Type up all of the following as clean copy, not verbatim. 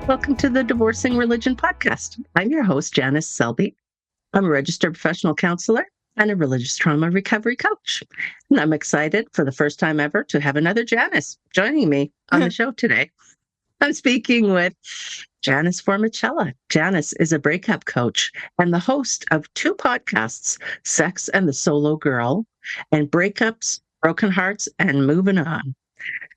Welcome to the Divorcing Religion podcast. I'm your host, Janice SELBIE. I'm a registered professional counselor and a religious trauma recovery coach. And I'm excited for the first time ever to have another Janice joining me on the show today. I'm speaking with Janice Formichella. Janice is a breakup coach and the host of two podcasts, Sex and the Solo Girl and Breakups, Broken Hearts, and Moving On.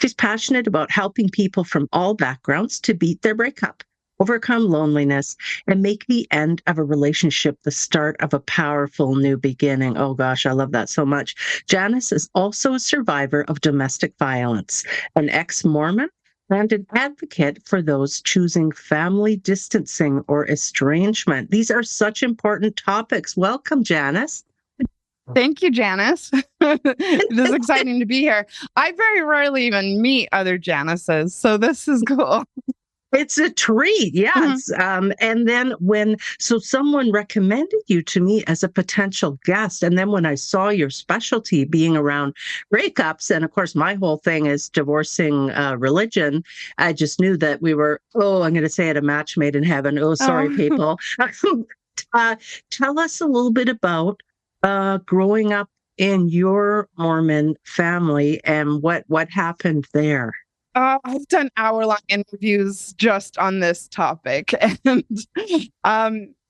She's passionate about helping people from all backgrounds to beat their breakup, overcome loneliness, and make the end of a relationship the start of a powerful new beginning. Oh gosh, I love that so much. Janice is also a survivor of domestic violence, an ex-Mormon, and an advocate for those choosing family distancing or estrangement. These are such important topics. Welcome, Janice. Thank you, Janice. It is exciting to be here. I very rarely even meet other Janices, so this is cool. It's a treat, yes. And then someone recommended you to me as a potential guest. And then when I saw your specialty being around breakups, and of course, my whole thing is divorcing religion, I just knew that we were, I'm going to say it, a match made in heaven. Oh, sorry, people. Tell us a little bit about growing up in your Mormon family and what happened there. I've done hour-long interviews just on this topic. And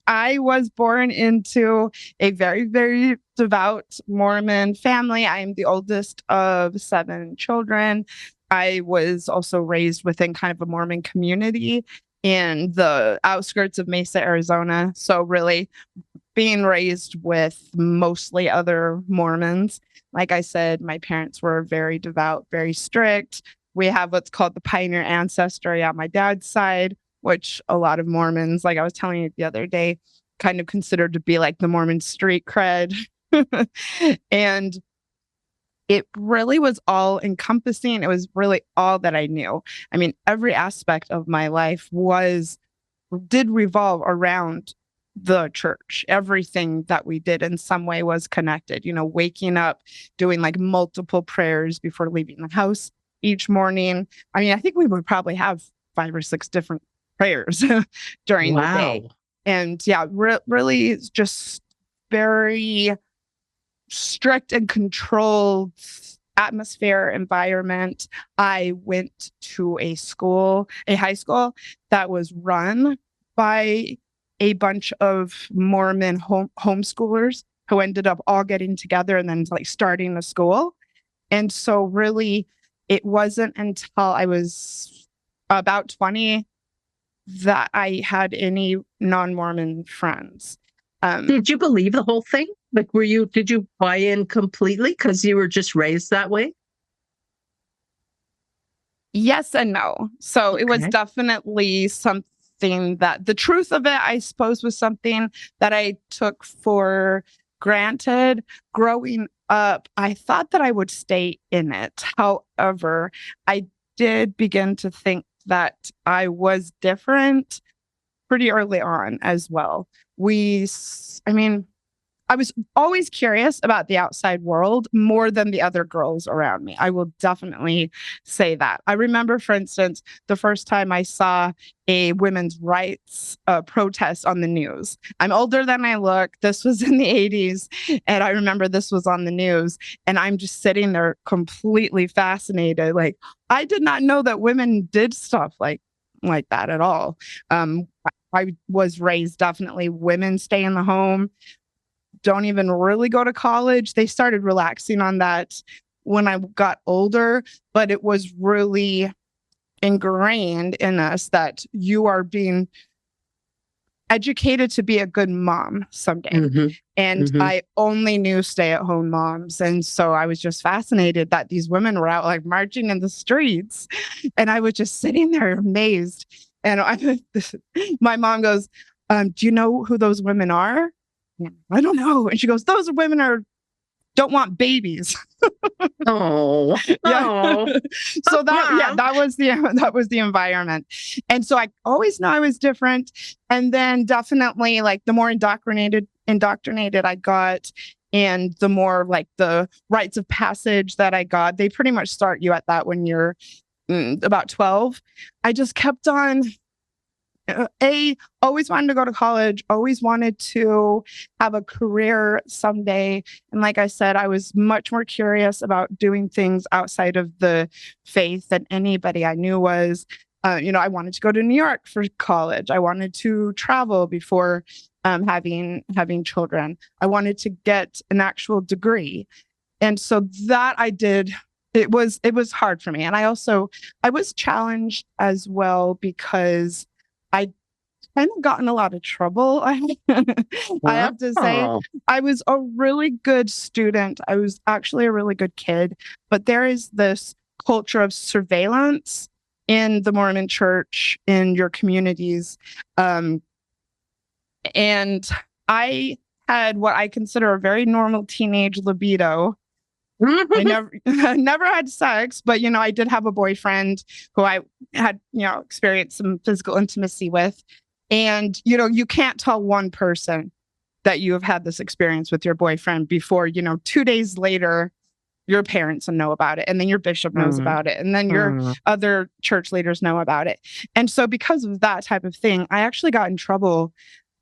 I was born into a very, very devout Mormon family. I am the oldest of 7 children. I was also raised within kind of a Mormon community in the outskirts of Mesa, Arizona. So really being raised with mostly other Mormons. Like I said, my parents were very devout, very strict. We have what's called the pioneer ancestry on my dad's side, which a lot of Mormons, like I was telling you the other day, kind of considered to be like the Mormon street cred. And it really was all encompassing. It was really all that I knew. I mean, every aspect of my life did revolve around the church. Everything that we did in some way was connected, waking up, doing like multiple prayers before leaving the house each morning. I mean, I think we would probably have 5 or 6 different prayers during the day. And yeah, really just very strict and controlled atmosphere, environment. I went to a high school that was run by a bunch of Mormon homeschoolers who ended up all getting together and then like starting a school. And so really, it wasn't until I was about 20 that I had any non-Mormon friends. Did you believe the whole thing? Like, did you buy in completely because you were just raised that way? Yes and no. So It was definitely something that the truth of it, I suppose, was something that I took for granted. Growing up, I thought that I would stay in it. However, I did begin to think that I was different pretty early on as well. I was always curious about the outside world more than the other girls around me. I will definitely say that. I remember, for instance, the first time I saw a women's rights protest on the news. I'm older than I look. This was in the 80s. And I remember this was on the news. And I'm just sitting there completely fascinated. Like, I did not know that women did stuff like that at all. I was raised definitely women stay in the home, don't even really go to college. They started relaxing on that when I got older, but it was really ingrained in us that you are being educated to be a good mom someday. Mm-hmm. And I only knew stay-at-home moms. And so I was just fascinated that these women were out like marching in the streets. And I was just sitting there amazed. And my mom goes, do you know who those women are? I don't know. And she goes, those women don't want babies. Oh, yeah. So that was the environment. And so I always knew I was different. And then definitely like the more indoctrinated I got, and the more like the rites of passage that I got, they pretty much start you at that when you're about 12. I just kept on always wanted to go to college, always wanted to have a career someday. And like I said, I was much more curious about doing things outside of the faith than anybody I knew was. I wanted to go to New York for college. I wanted to travel before having children. I wanted to get an actual degree. And so that I did. It was hard for me. And I was challenged as well because I kind of got in a lot of trouble. I have to say, I was a really good student. I was actually a really good kid, but there is this culture of surveillance in the Mormon church, in your communities. And I had what I consider a very normal teenage libido. I never had sex, but I did have a boyfriend who I had experienced some physical intimacy with, and you can't tell one person that you have had this experience with your boyfriend before 2 days later your parents know about it, and then your bishop knows about it, and then your other church leaders know about it. And so because of that type of thing, I actually got in trouble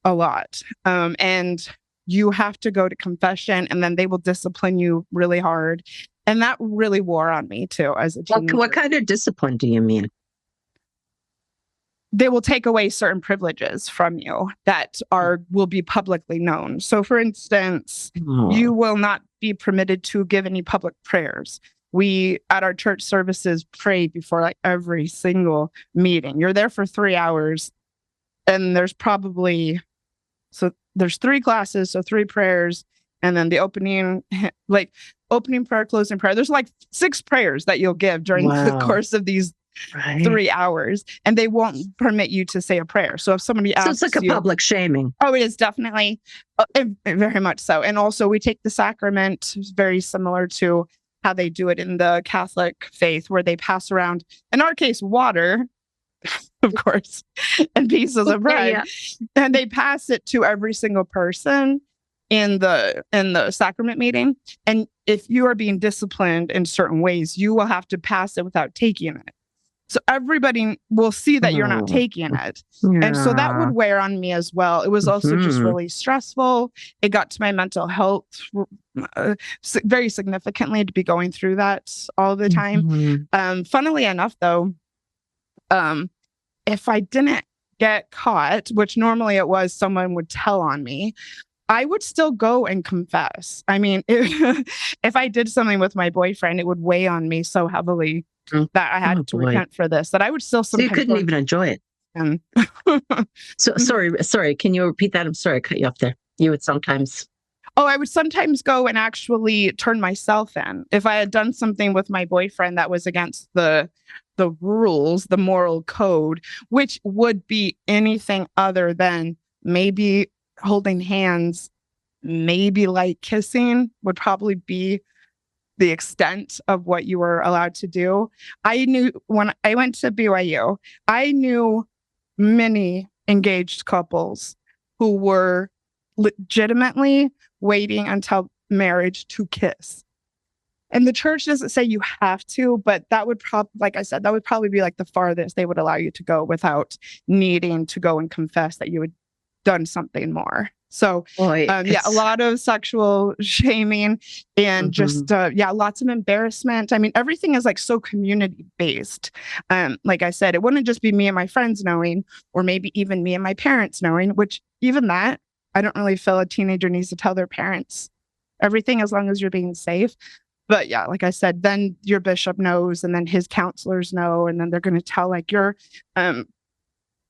a lot, and you have to go to confession, and then they will discipline you really hard. And that really wore on me too as a teenager. What kind of discipline do you mean? They will take away certain privileges from you that will be publicly known. So for instance, you will not be permitted to give any public prayers. We, at our church services, pray before every single meeting. You're there for 3 hours, and there's 3 classes, so 3 prayers, and then the opening prayer, closing prayer. There's 6 prayers that you'll give during the course of these 3 hours, and they won't permit you to say a prayer. So if somebody asks, so it's like a public shaming. Oh, it is definitely, very much so. And also, we take the sacrament, very similar to how they do it in the Catholic faith, where they pass around, in our case, water. Of course, and pieces of bread, and they pass it to every single person in the sacrament meeting. And if you are being disciplined in certain ways, you will have to pass it without taking it. So everybody will see that you're not taking it. And so that would wear on me as well. It was also just really stressful. It got to my mental health very significantly to be going through that all the time. Funnily enough, though, if I didn't get caught, which normally it was someone would tell on me, I would still go and confess. I mean, if I did something with my boyfriend, it would weigh on me so heavily that I had to repent for this, that I would still sometimes... So you couldn't even enjoy it. So sorry. Can you repeat that? I'm sorry, I cut you off there. You would sometimes... Oh, I would sometimes go and actually turn myself in. If I had done something with my boyfriend that was against the rules, the moral code, which would be anything other than maybe holding hands, maybe kissing, would probably be the extent of what you were allowed to do. I knew when I went to BYU, I knew many engaged couples who were legitimately waiting until marriage to kiss. And the church doesn't say you have to, but that would like I said, that would probably be the farthest they would allow you to go without needing to go and confess that you had done something more. So, a lot of sexual shaming and just, lots of embarrassment. I mean, everything is so community based. Like I said, it wouldn't just be me and my friends knowing, or maybe even me and my parents knowing, which even that, I don't really feel a teenager needs to tell their parents everything as long as you're being safe. But yeah, like I said, then your bishop knows, and then his counselors know, and then they're going to tell your young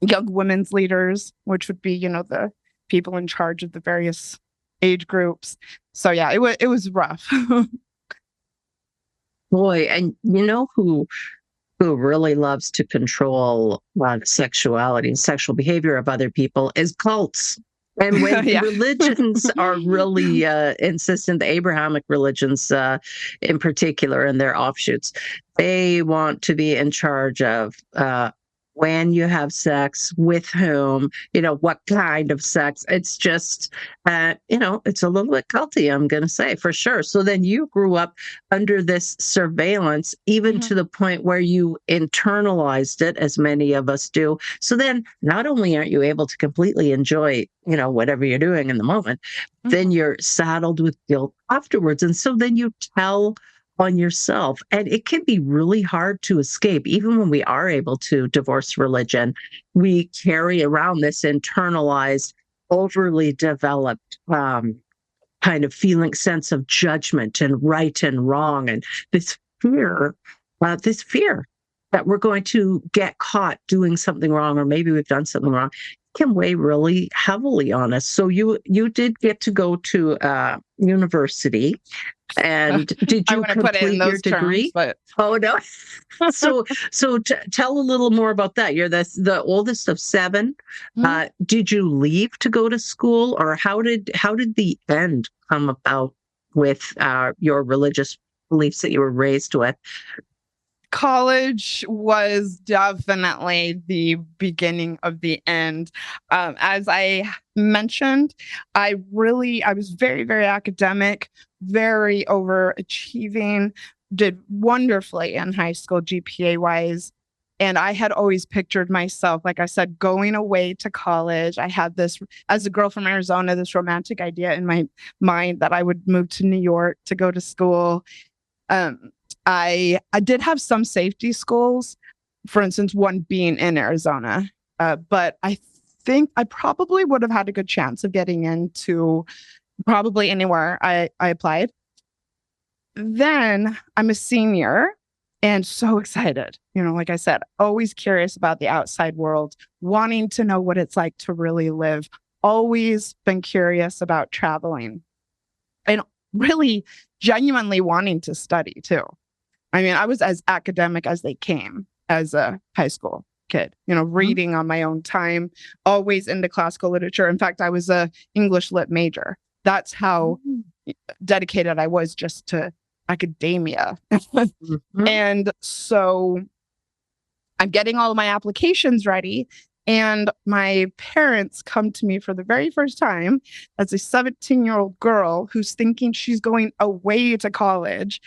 women's leaders, which would be, the people in charge of the various age groups. So yeah, it was rough. Boy, and who really loves to control sexuality and sexual behavior of other people is cults. And when religions are really insistent, the Abrahamic religions in particular and their offshoots, they want to be in charge of when you have sex, with whom, what kind of sex. It's just, it's a little bit culty, I'm going to say, for sure. So then you grew up under this surveillance, even to the point where you internalized it, as many of us do. So then not only aren't you able to completely enjoy, whatever you're doing in the moment, then you're saddled with guilt afterwards. And so then you tell on yourself. And it can be really hard to escape. Even when we are able to divorce religion, we carry around this internalized, overly developed kind of feeling, sense of judgment and right and wrong, and this fear that we're going to get caught doing something wrong, or maybe we've done something wrong, can weigh really heavily on us. So you did get to go to university. And did you complete your degree? But... Oh no! So tell a little more about that. You're the oldest of 7. Did you leave to go to school, or how did the end come about with your religious beliefs that you were raised with? College was definitely the beginning of the end. As I mentioned, I was very, very academic, very overachieving, did wonderfully in high school GPA wise. And I had always pictured myself, like I said, going away to college. I had this, as a girl from Arizona, this romantic idea in my mind that I would move to New York to go to school. I did have some safety schools, for instance, one being in Arizona, but I think I probably would have had a good chance of getting into probably anywhere I applied. Then I'm a senior and so excited. Like I said, always curious about the outside world, wanting to know what it's like to really live, always been curious about traveling, and really genuinely wanting to study too. I mean, I was as academic as they came as a high school kid, reading on my own time, always into classical literature. In fact, I was a English lit major. That's how dedicated I was just to academia. And so I'm getting all of my applications ready. And my parents come to me for the very first time as a 17-year-old girl who's thinking she's going away to college,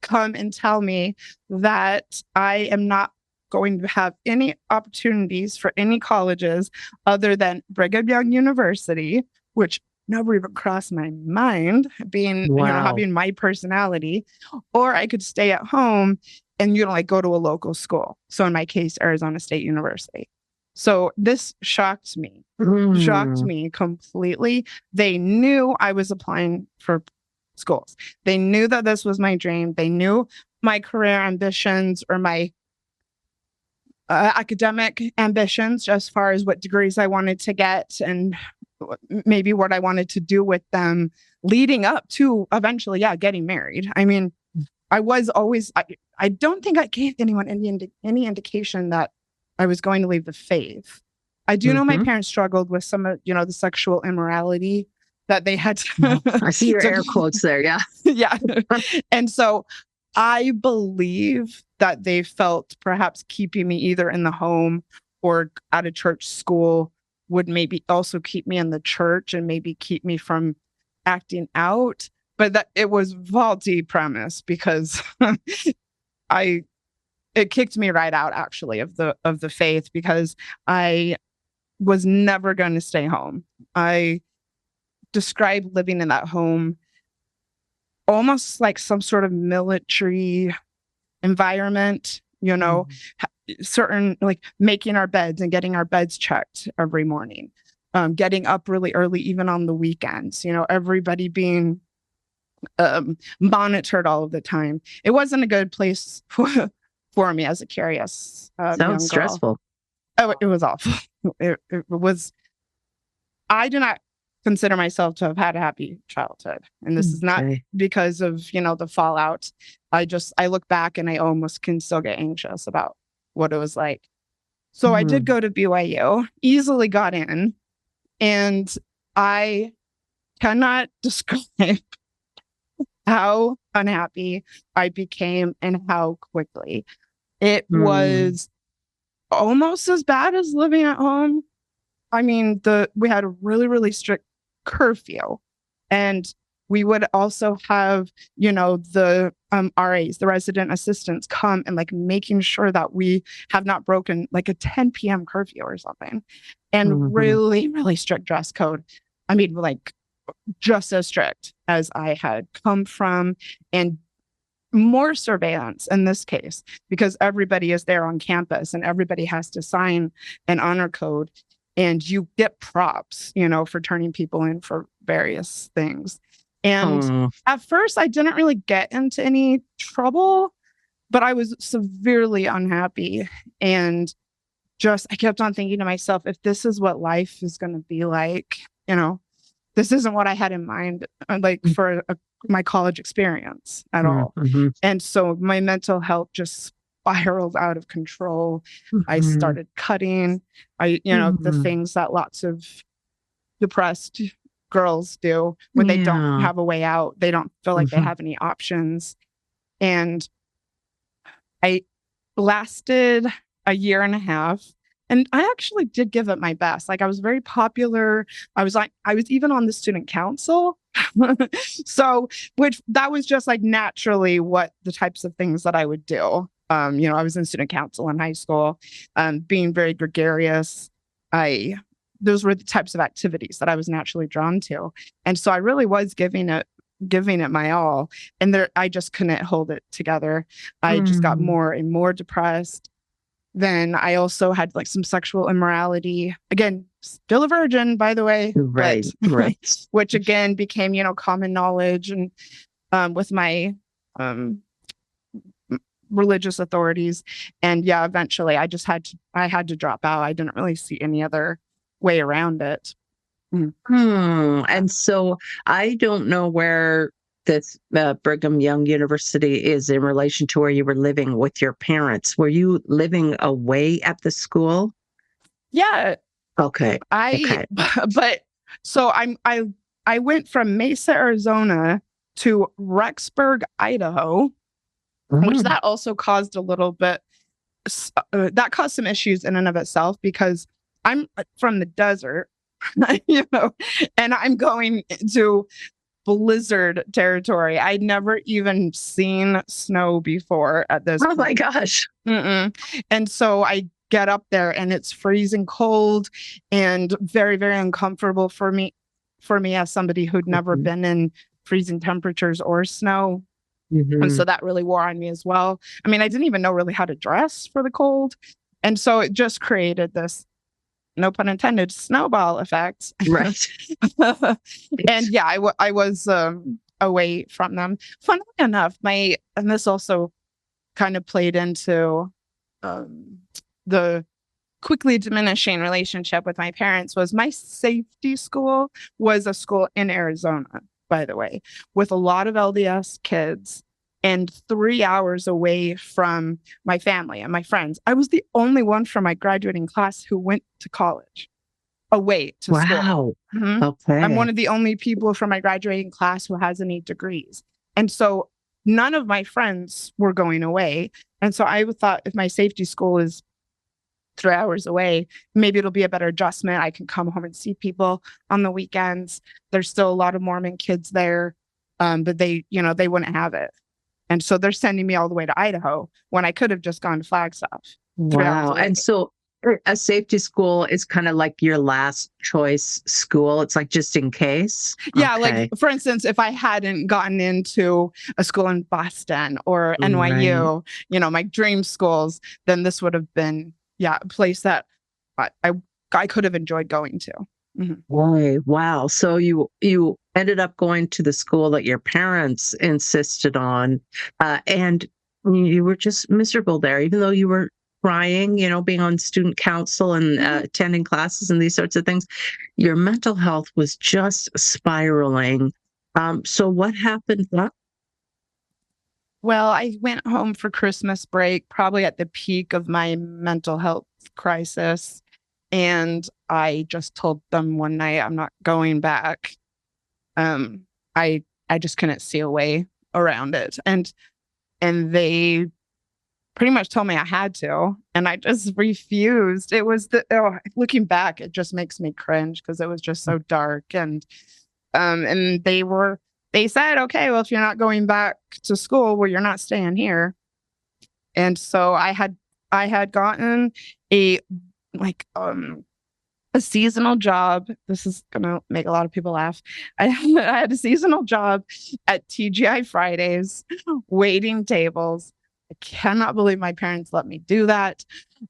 come and tell me that I am not going to have any opportunities for any colleges other than Brigham Young University, which never even crossed my mind, being, having my personality, or I could stay at home and, go to a local school. So in my case, Arizona State University. So this shocked me completely. They knew I was applying for schools. They knew that this was my dream. They knew my career ambitions, or my academic ambitions, as far as what degrees I wanted to get and maybe what I wanted to do with them, leading up to eventually, getting married. I mean, I was always, I don't think I gave anyone any indication that I was going to leave the faith. I do know my parents struggled with some of, the sexual immorality that they had to... I see your air quotes there, yeah. Yeah. And so I believe that they felt perhaps keeping me either in the home or at a church school would maybe also keep me in the church and maybe keep me from acting out. But that it was faulty premise, because it kicked me right out, actually, of the faith, because I was never going to stay home. I described living in that home almost like some sort of military environment, certain, like making our beds and getting our beds checked every morning, getting up really early, even on the weekends, everybody being monitored all of the time. It wasn't a good place for me as a curious young girl. Sounds stressful. Oh, it was awful. It was. I do not consider myself to have had a happy childhood, and this is not because of the fallout. I look back and I almost can still get anxious about what it was like. So I did go to BYU, easily got in, and I cannot describe how unhappy I became and how quickly. It was almost as bad as living at home. I mean, we had a really, really strict curfew, and we would also have, the RAs, the resident assistants, come and like making sure that we have not broken like a 10 p.m. curfew or something, and Mhm. really, really strict dress code. I mean, like just as strict as I had come from, and more surveillance in this case, because everybody is there on campus and everybody has to sign an honor code, and you get props, for turning people in for various things. And Oh. at first, I didn't really get into any trouble, but I was severely unhappy. And just, I kept on thinking to myself, if this is what life is going to be like, this isn't what I had in mind, like for my college experience at all. Mhm. And so my mental health just spiraled out of control. I Mhm. started cutting. The Mhm. things that lots of depressed girls do when they don't Yeah. have a way out, they don't feel like they Mhm. have any options. And I lasted a year and a half. And I actually did give it my best. Like I was very popular. I was even on the student council. So, which that was just like naturally what the types of things that I would do. I was in student council in high school, being very gregarious. I Those were the types of activities that I was naturally drawn to. And so I really was giving it my all. And there I just couldn't hold it together. I just got Mm. more and more depressed. Then I also had like some sexual immorality. Again, still a virgin, by the way, but Right, right. which again became, common knowledge, and with my um, religious authorities. And yeah, eventually I had to drop out. I didn't really see any other way around it. Mm. And so I don't know where this Brigham Young University is in relation to where you were living with your parents. Were you living away at the school? Yeah, Okay. I Okay. but so I went from Mesa, Arizona to Rexburg, Idaho, which Mm. that also caused a little bit that caused some issues in and of itself, because I'm from the desert, you know, and I'm going to blizzard territory. I'd never even seen snow before at this Oh my point. gosh. Mm-mm. And so I get up there and it's freezing cold and very, very uncomfortable for me as somebody who'd never Mhm. been in freezing temperatures or snow. And so Mhm. that really wore on me as well. I mean, I didn't even know really how to dress for the cold. And so it just created this, no pun intended, snowball effect. Right. And yeah, I was away from them. Funnily enough, and this also kind of played into um, the quickly diminishing relationship with my parents, was my safety school was a school in Arizona, by the way, with a lot of LDS kids and 3 hours away from my family and my friends. I was the only one from my graduating class who went to college away to school. Wow. Mhm. I'm one Okay. of the only people from my graduating class who has any degrees. And so none of my friends were going away. And so I thought, if my safety school is 3 hours away, maybe it'll be a better adjustment. I can come home and see people on the weekends. There's still a lot of Mormon kids there, but they wouldn't have it. And so they're sending me all the way to Idaho when I could have just gone to Flagstaff, 3 hours Wow. away. And so a safety school is kind of like your last choice school. It's like just in case. Yeah, like Okay. for instance, if I hadn't gotten into a school in Boston or Right. NYU, my dream schools, then this would have been, yeah, a place that I I, I could have enjoyed going to. Mhm. Boy, wow. So you ended up going to the school that your parents insisted on, and you were just miserable there, even though you were trying, being on student council and Mhm. attending classes and these sorts of things. Your mental health was just spiraling. So what happened? Well, I went home for Christmas break, probably at the peak of my mental health crisis. And I just told them one night, I'm not going back. Um, I just couldn't see a way around it. And they pretty much told me I had to, and I just refused. It was looking back, it just makes me cringe because it was just so dark. And they said, okay, well, if you're not going back to school, well, you're not staying here. And so I had gotten a like a seasonal job. This is gonna make a lot of people laugh. I had a seasonal job at TGI Fridays, waiting tables. I cannot believe my parents let me do that.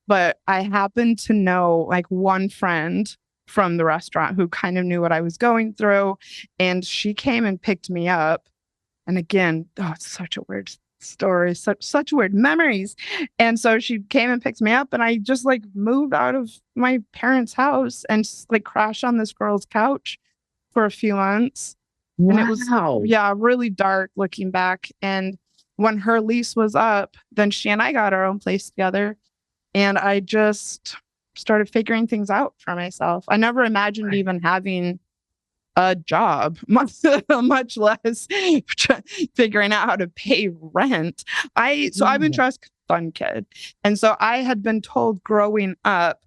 But I happened to know like one friend from the restaurant who kind of knew what I was going through. And she came and picked me up. And again, it's such a weird story, such weird memories. And so she came and picked me up, and I just like moved out of my parents' house and like crashed on this girl's couch for a few months. Wow. And it was really dark looking back. And when her lease was up, then she and I got our own place together, and I just started figuring things out for myself. I never imagined even having a job, much less figuring out how to pay rent. I've been trust fund kid. And so I had been told growing up,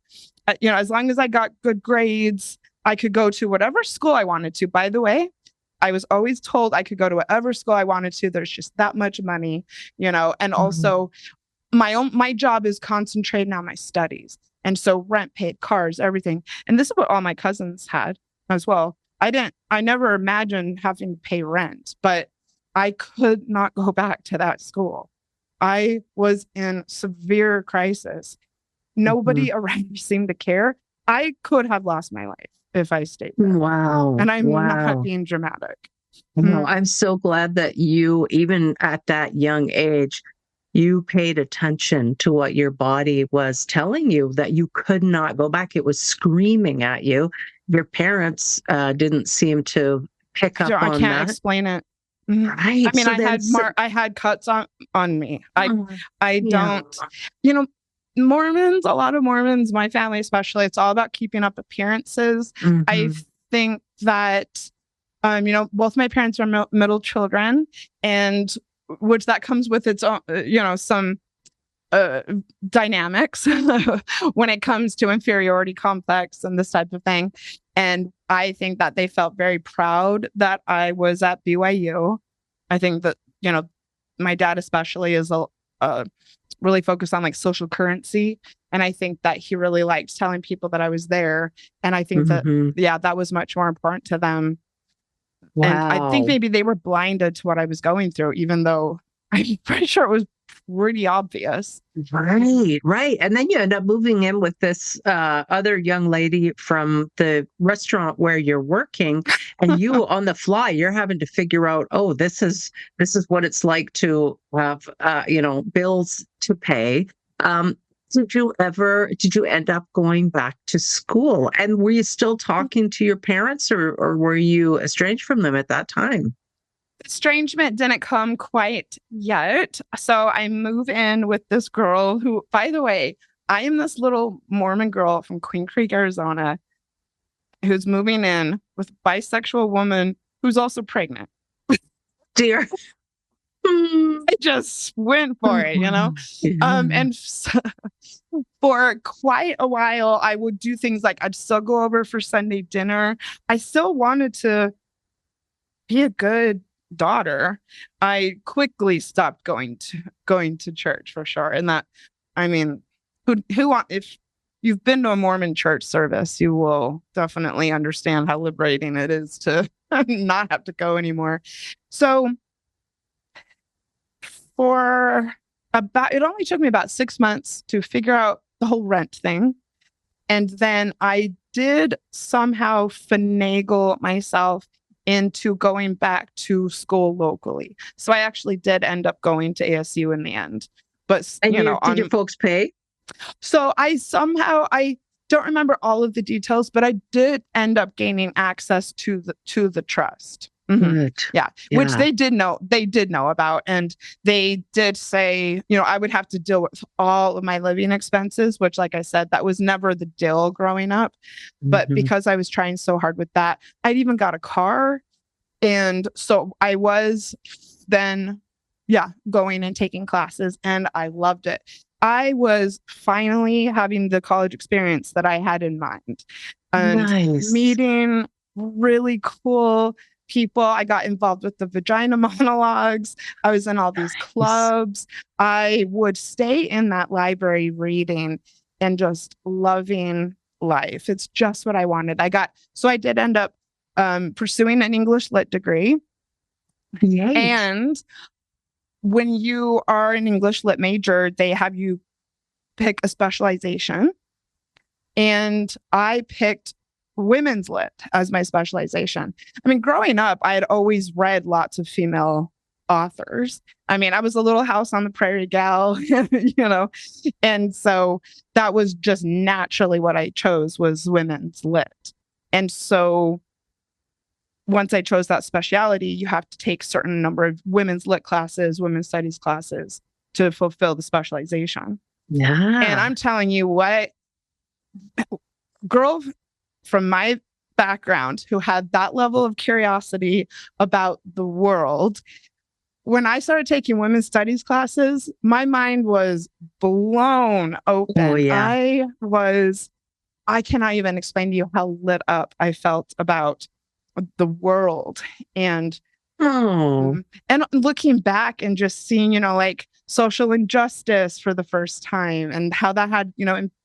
as long as I got good grades, I could go to whatever school I wanted to. By the way, I was always told I could go to whatever school I wanted to. There's just that much money, and also my job is concentrating on my studies. And so rent paid, cars, everything. And this is what all my cousins had as well. I never imagined having to pay rent, but I could not go back to that school. I was in severe crisis. Nobody around me seemed to care. I could have lost my life if I stayed there. Wow. And I'm not being dramatic. No, I'm so glad that you, even at that young age, you paid attention to what your body was telling you, that you could not go back. It was screaming at you. Your parents didn't seem to pick up on that. I can't explain it. Right. I mean, I had cuts on me. I don't, Mormons, a lot of Mormons, my family especially, it's all about keeping up appearances. I think that, both my parents are middle children, and which that comes with its own, some dynamics when it comes to inferiority complex and this type of thing. And I think that they felt very proud that I was at BYU. I think that, my dad especially is really focused on like social currency. And I think that he really liked telling people that I was there. And I think that, that was much more important to them. Wow. And I think maybe they were blinded to what I was going through, even though I'm pretty sure it was pretty obvious. Right. And then you end up moving in with this other young lady from the restaurant where you're working, and you on the fly, you're having to figure out, this is what it's like to have, bills to pay. Did you end up going back to school? And were you still talking to your parents, or were you estranged from them at that time? Estrangement didn't come quite yet. So I move in with this girl who, by the way, I am this little Mormon girl from Queen Creek, Arizona, who's moving in with a bisexual woman who's also pregnant. Dear. I just went for it, and for quite a while, I would do things like I'd still go over for Sunday dinner. I still wanted to be a good daughter. I quickly stopped going to church for sure. And that, I mean, if you've been to a Mormon church service, you will definitely understand how liberating it is to not have to go anymore. So it only took me about 6 months to figure out the whole rent thing. And then I did somehow finagle myself into going back to school locally. So I actually did end up going to ASU in the end. But, did your folks pay? So I don't remember all of the details, but I did end up gaining access to the trust. Yeah, which they did know about. And they did say, I would have to deal with all of my living expenses, which, like I said, that was never the deal growing up. But because I was trying so hard with that, I'd even got a car. And so I was then going and taking classes, and I loved it. I was finally having the college experience that I had in mind and Nice. meeting really cool people. I got involved with the vagina monologues. I was in all these Nice. clubs. I would stay in that library reading and just loving life. It's just what I wanted. I did end up pursuing an English lit degree. Yay. And when you are an English lit major, they have you pick a specialization. And I picked women's lit as my specialization. I mean, growing up, I had always read lots of female authors. I mean, I was a little house on the prairie gal, and so that was just naturally what I chose was women's lit. And so once I chose that specialty, you have to take a certain number of women's lit classes, women's studies classes to fulfill the specialization. Yeah. And I'm telling you what, girl from my background who had that level of curiosity about the world, when I started taking women's studies classes, my mind was blown open. Oh, yeah. I cannot even explain to you how lit up I felt about the world. And and looking back and just seeing, like social injustice for the first time and how that had,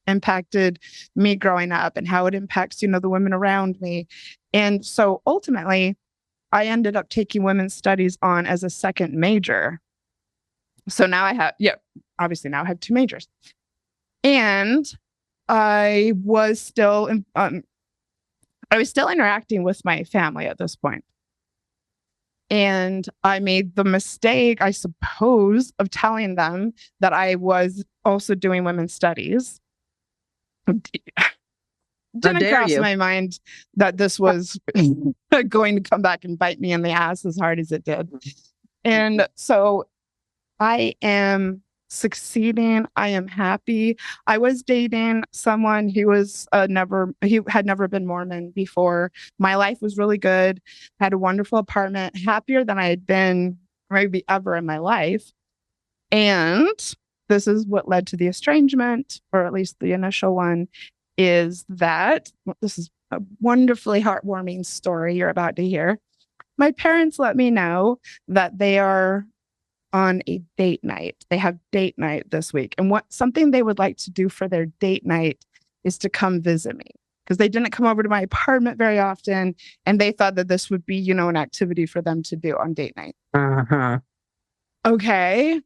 impacted me growing up and how it impacts, the women around me. And so ultimately, I ended up taking women's studies on as a second major. So now obviously now I have two majors. And I was still interacting with my family at this point. And I made the mistake, I suppose, of telling them that I was also doing women's studies. Didn't cross my mind that this was going to come back and bite me in the ass as hard as it did. And so I am succeeding. I am happy. I was dating someone who had never been Mormon before. My life was really good. I had a wonderful apartment, happier than I had been maybe ever in my life. And this is what led to the estrangement, or at least the initial one, is that this is a wonderfully heartwarming story you're about to hear. My parents let me know that they are on a date night. They have date night this week. And something they would like to do for their date night is to come visit me, because they didn't come over to my apartment very often. And they thought that this would be, an activity for them to do on date night. Uh-huh. Okay.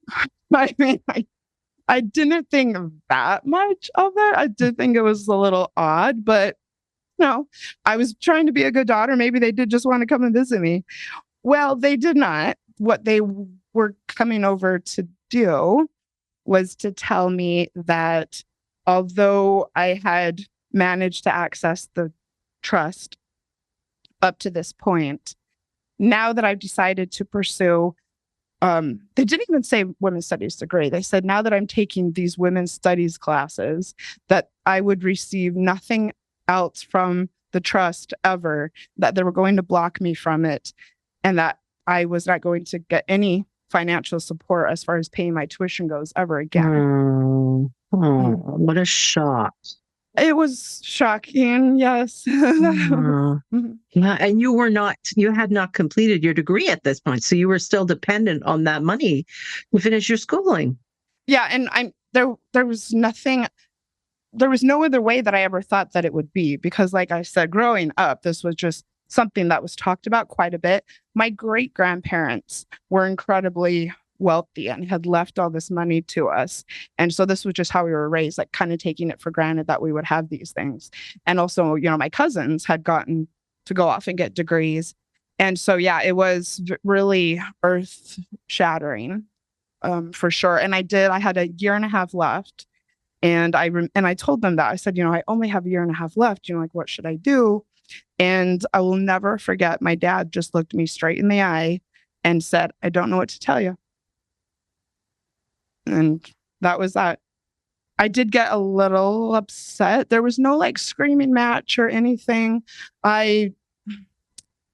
I mean, I didn't think that much of it. I did think it was a little odd, but no, I was trying to be a good daughter. Maybe they did just want to come and visit me. Well, they did not. What they were coming over to do was to tell me that although I had managed to access the trust up to this point, now that I've decided to pursue, they didn't even say women's studies degree. They said, now that I'm taking these women's studies classes, that I would receive nothing else from the trust ever, that they were going to block me from it, and that I was not going to get any financial support as far as paying my tuition goes ever again. What a shock. It was shocking, yes. Yeah, and you had not completed your degree at this point, so you were still dependent on that money to finish your schooling. Yeah, and there was no other way that I ever thought that it would be, because like I said, growing up, this was just something that was talked about quite a bit. My great-grandparents were incredibly wealthy and had left all this money to us. And so this was just how we were raised, like kind of taking it for granted that we would have these things. And also, my cousins had gotten to go off and get degrees. And so, yeah, it was really earth-shattering, for sure. And I had a year and a half left. And I told them that. I said, I only have a year and a half left. Like, what should I do? And I will never forget, my dad just looked me straight in the eye and said, I don't know what to tell you. And that was that. I did get a little upset. There was no screaming match or anything. I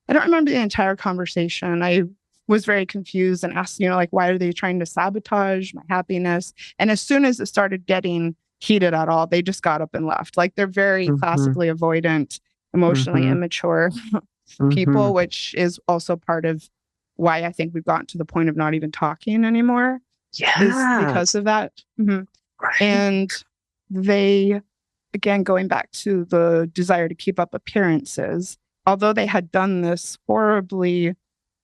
don't remember the entire conversation. I was very confused and asked, like, why are they trying to sabotage my happiness? And as soon as it started getting heated at all, they just got up and left. Like, they're very classically avoidant, emotionally immature people, which is also part of why I think we've gotten to the point of not even talking anymore. Is because of that. Right. And they, again, going back to the desire to keep up appearances, although they had done this horribly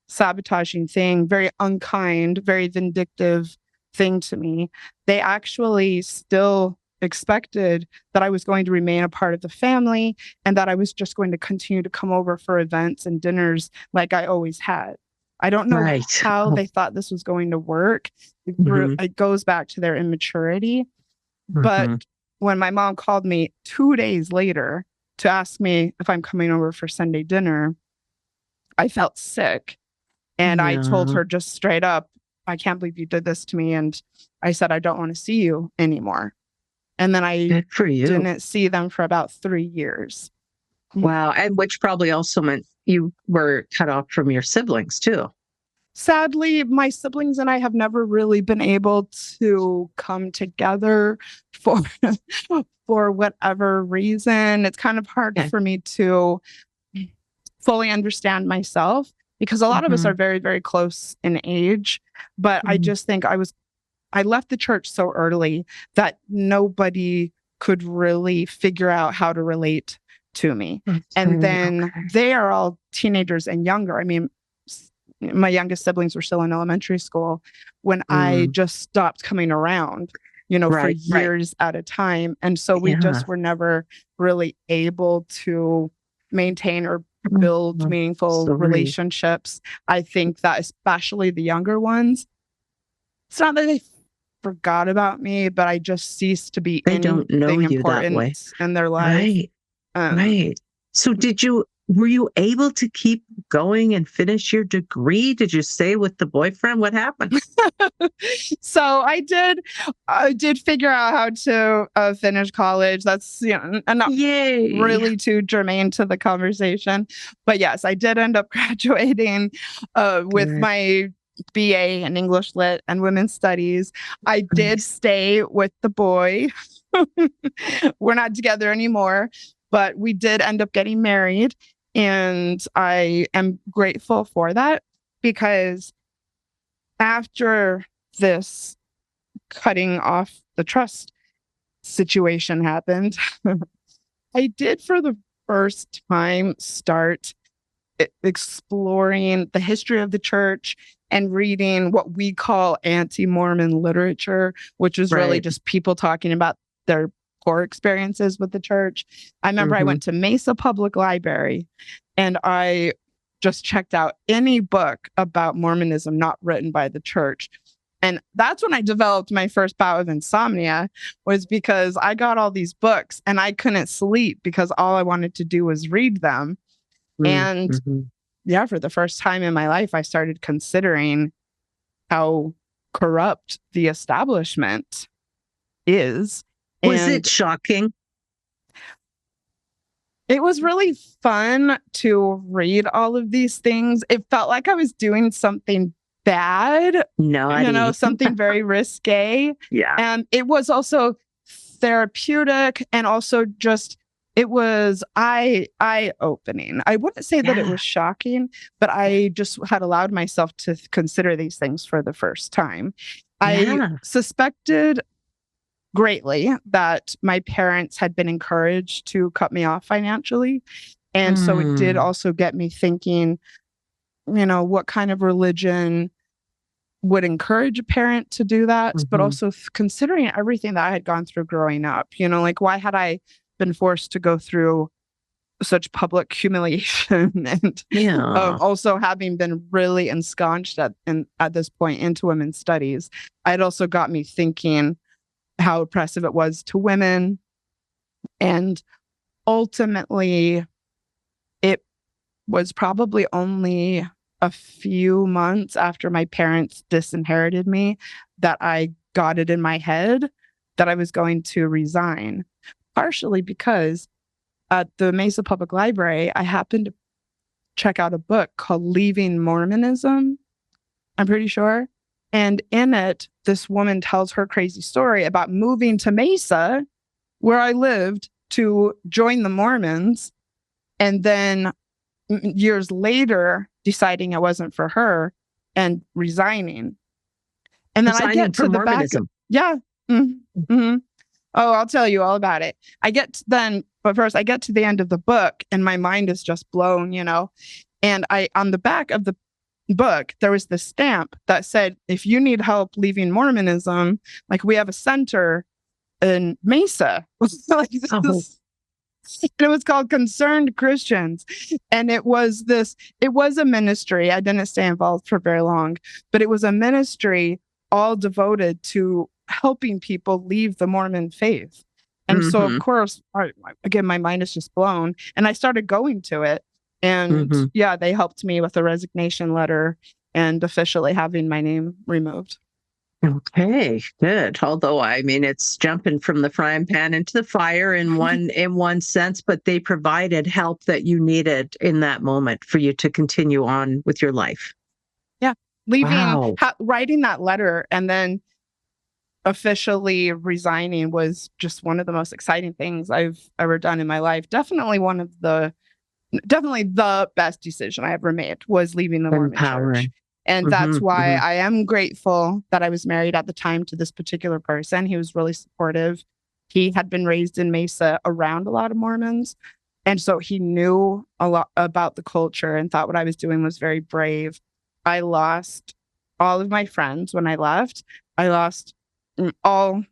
sabotaging thing, very unkind, very vindictive thing to me, they actually still expected that I was going to remain a part of the family and that I was just going to continue to come over for events and dinners like I always had. I don't know how they thought this was going to work. It goes back to their immaturity. But when my mom called me 2 days later to ask me if I'm coming over for Sunday dinner, I felt sick. And I told her just straight up, I can't believe you did this to me. And I said, I don't want to see you anymore. And then I didn't see them for about 3 years. Wow. And which probably also meant you were cut off from your siblings too. Sadly, my siblings and I have never really been able to come together for whatever reason. It's kind of hard for me to fully understand myself because a lot of us are very, very close in age. But I just think I left the church so early that nobody could really figure out how to relate to me. And then they are all teenagers and younger. I mean, my youngest siblings were still in elementary school when I just stopped coming around, for years at a time. And so we just were never really able to maintain or build meaningful relationships. I think that especially the younger ones, it's not that they forgot about me, but I just ceased to be anything important in their life. Right. So were you able to keep going and finish your degree? Did you stay with the boyfriend? What happened? So I did figure out how to finish college. That's, not really too germane to the conversation. But yes, I did end up graduating with my BA in English Lit and Women's Studies. I did stay with the boy. We're not together anymore, but we did end up getting married. And I am grateful for that because after this cutting off the trust situation happened, I did for the first time start exploring the history of the church and reading what we call anti-Mormon literature, which is really just people talking about their poor experiences with the church. I remember I went to Mesa Public Library and I just checked out any book about Mormonism not written by the church. And that's when I developed my first bout of insomnia, was because I got all these books and I couldn't sleep because all I wanted to do was read them. And for the first time in my life, I started considering how corrupt the establishment is. Was it shocking? It was really fun to read all of these things. It felt like I was doing something bad, something very risque. And it was also therapeutic and also just, it was eye-opening. I wouldn't say that it was shocking, but I just had allowed myself to consider these things for the first time. I suspected greatly that my parents had been encouraged to cut me off financially. And so it did also get me thinking, what kind of religion would encourage a parent to do that, but also considering everything that I had gone through growing up, like why had I been forced to go through such public humiliation and also having been really ensconced at this point into women's studies. It also got me thinking how oppressive it was to women. And ultimately, it was probably only a few months after my parents disinherited me that I got it in my head that I was going to resign, partially because at the Mesa Public Library, I happened to check out a book called Leaving Mormonism I'm pretty sure. And in it, this woman tells her crazy story about moving to Mesa, where I lived, to join the Mormons. And then years later, deciding it wasn't for her and resigning. And then I Resigning get to from the back. Mormonism. Yeah. Mm-hmm. Oh, I'll tell you all about it. But first I get to the end of the book and my mind is just blown, And on the back of the book, there was this stamp that said, if you need help leaving Mormonism, like we have a center in Mesa. Like this Oh. and it was called Concerned Christians. And it was a ministry. I didn't stay involved for very long, but it was a ministry all devoted to helping people leave the Mormon faith. And so, of course, again, my mind is just blown. And I started going to it. And yeah, they helped me with a resignation letter and officially having my name removed. Okay, good. Although, I mean, it's jumping from the frying pan into the fire in one sense, but they provided help that you needed in that moment for you to continue on with your life. Yeah, writing that letter and then officially resigning was just one of the most exciting things I've ever done in my life. Definitely the best decision I ever made was leaving the Mormon church. And that's why I am grateful that I was married at the time to this particular person. He was really supportive. He had been raised in Mesa around a lot of Mormons. And so he knew a lot about the culture and thought what I was doing was very brave. I lost all of my friends when I left. I lost all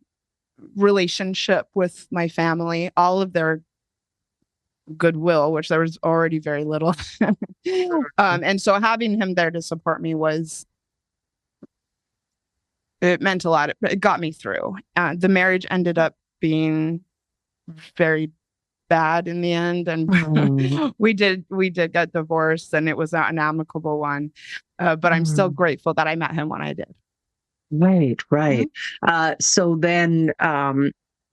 relationship with my family, all of their goodwill, which there was already very little. And so having him there to support me it meant a lot. It got me through. The marriage ended up being very bad in the end, and we did get divorced, and it was not an amicable one. But I'm still grateful that I met him when I did. Right. So then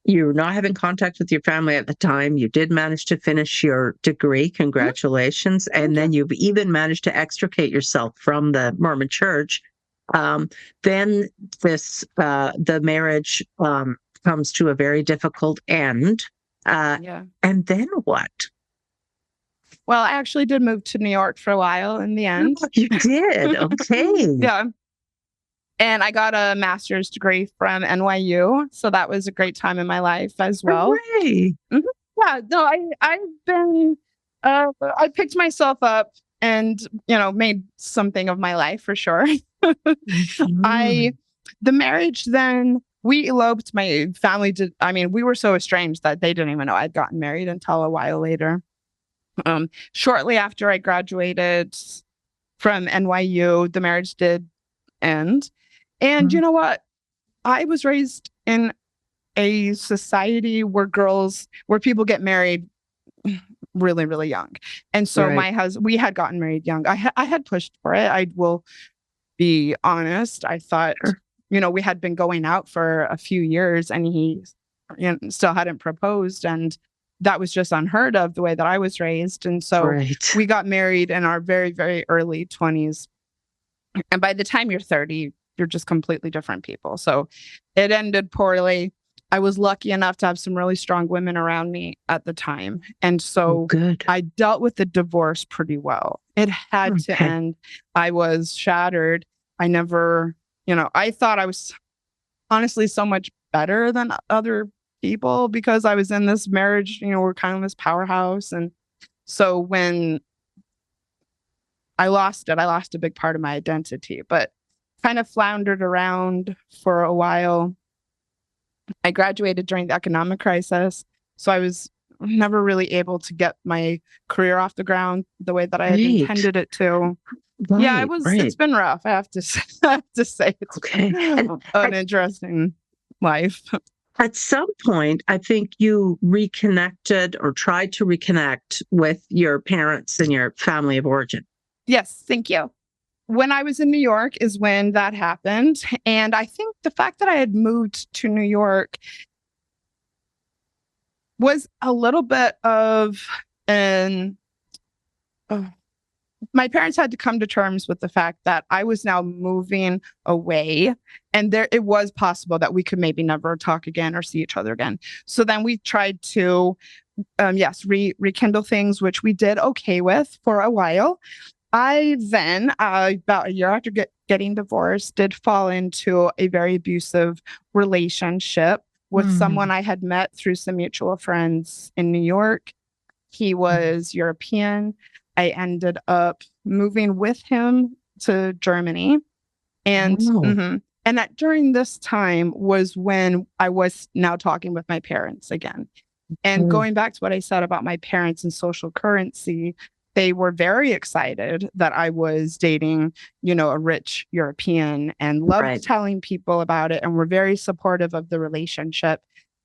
you're not having contact with your family at the time. You did manage to finish your degree. Congratulations. And then you've even managed to extricate yourself from the Mormon church. Then the marriage comes to a very difficult end. And then what? Well, I actually did move to New York for a while in the end. You did? Okay. Yeah. And I got a master's degree from NYU. So that was a great time in my life as well. Hooray. Yeah, no, I picked myself up and, made something of my life for sure. The marriage then, we eloped. My family did. I mean, we were so estranged that they didn't even know I'd gotten married until a while later. Shortly after I graduated from NYU, the marriage did end. And you know what? I was raised in a society where people get married really, really young. And so we had gotten married young. I had pushed for it. I will be honest. I thought, we had been going out for a few years and he still hadn't proposed. And that was just unheard of the way that I was raised. And so we got married in our very, very early 20s. And by the time you're 30, you're just completely different people. So it ended poorly. I was lucky enough to have some really strong women around me at the time. And so I dealt with the divorce pretty well. It had to end. I was shattered. I never, I thought I was honestly so much better than other people because I was in this marriage, we're kind of this powerhouse. And so when I lost a big part of my identity, but kind of floundered around for a while. I graduated during the economic crisis, so I was never really able to get my career off the ground the way that I had intended it to. It's been rough. I have to say it's an interesting life. At some point, I think you reconnected or tried to reconnect with your parents and your family of origin. Yes, thank you. When I was in New York is when that happened. And I think the fact that I had moved to New York was a little bit of my parents had to come to terms with the fact that I was now moving away, and it was possible that we could maybe never talk again or see each other again. So then we tried to, rekindle things, which we did okay with for a while. I then, about a year after getting divorced, did fall into a very abusive relationship with someone I had met through some mutual friends in New York. He was European. I ended up moving with him to Germany. And and that during this time was when I was now talking with my parents again. And going back to what I said about my parents and social currency, they were very excited that I was dating, a rich European, and loved telling people about it, and were very supportive of the relationship,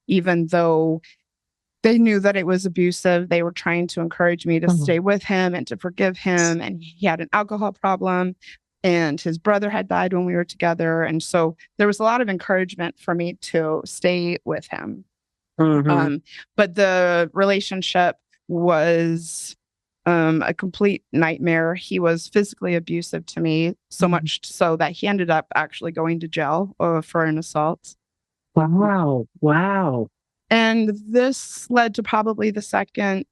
even though they knew that it was abusive. They were trying to encourage me to stay with him and to forgive him. And he had an alcohol problem, and his brother had died when we were together. And so there was a lot of encouragement for me to stay with him. But the relationship was a complete nightmare. He was physically abusive to me, so much so that he ended up actually going to jail for an assault. Wow. And this led to probably the second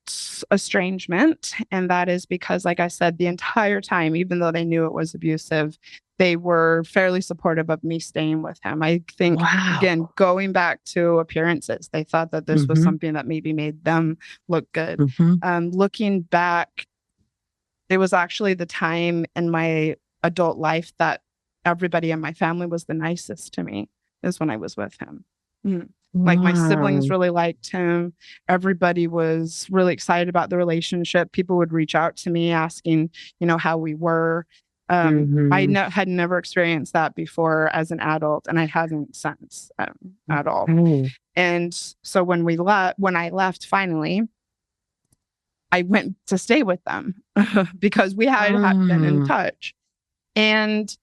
estrangement. And that is because, like I said, the entire time, even though they knew it was abusive, they were fairly supportive of me staying with him. I think, again, going back to appearances, they thought that this was something that maybe made them look good. Looking back, it was actually the time in my adult life that everybody in my family was the nicest to me, is when I was with him. Like, my siblings really liked him. Everybody was really excited about the relationship. People would reach out to me asking, how we were. I had never experienced that before as an adult, and I haven't since at all. And so when I left finally, I went to stay with them because we had been in touch. And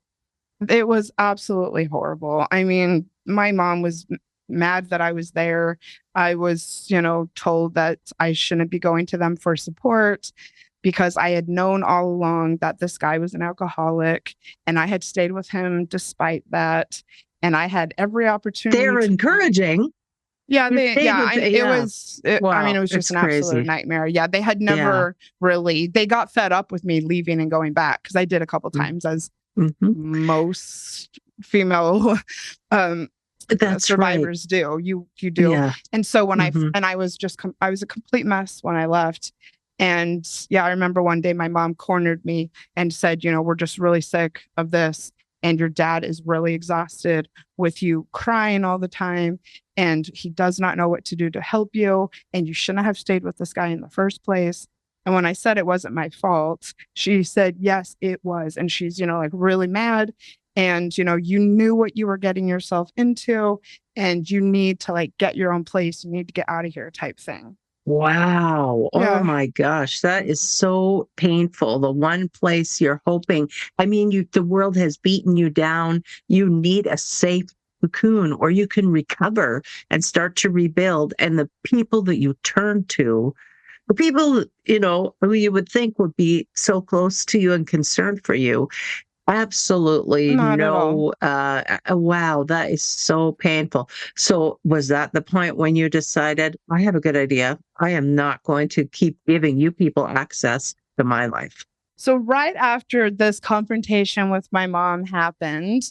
it was absolutely horrible. I mean, my mom was mad that I was there. I was, told that I shouldn't be going to them for support because I had known all along that this guy was an alcoholic, and I had stayed with him despite that. And I had every opportunity. They're encouraging. Yeah, it was just an absolute nightmare. Yeah, they had never really, they got fed up with me leaving and going back, because I did a couple times, as most female survivors do. You do. Yeah. And so when I was a complete mess when I left. And I remember one day my mom cornered me and said, we're just really sick of this. And your dad is really exhausted with you crying all the time. And he does not know what to do to help you. And you shouldn't have stayed with this guy in the first place. And when I said it wasn't my fault, she said, yes, it was. And she's, really mad. And, you knew what you were getting yourself into, and you need to get your own place. You need to get out of here type thing. Wow. Yeah. Oh my gosh. That is so painful. The one place you're hoping, the world has beaten you down. You need a safe cocoon, or you can recover and start to rebuild. And the people that you turn to, the people, who you would think would be so close to you and concerned for you, absolutely not no. Wow, that is so painful. So was that the point when you decided, I have a good idea, I am not going to keep giving you people access to my life? So right after this confrontation with my mom happened,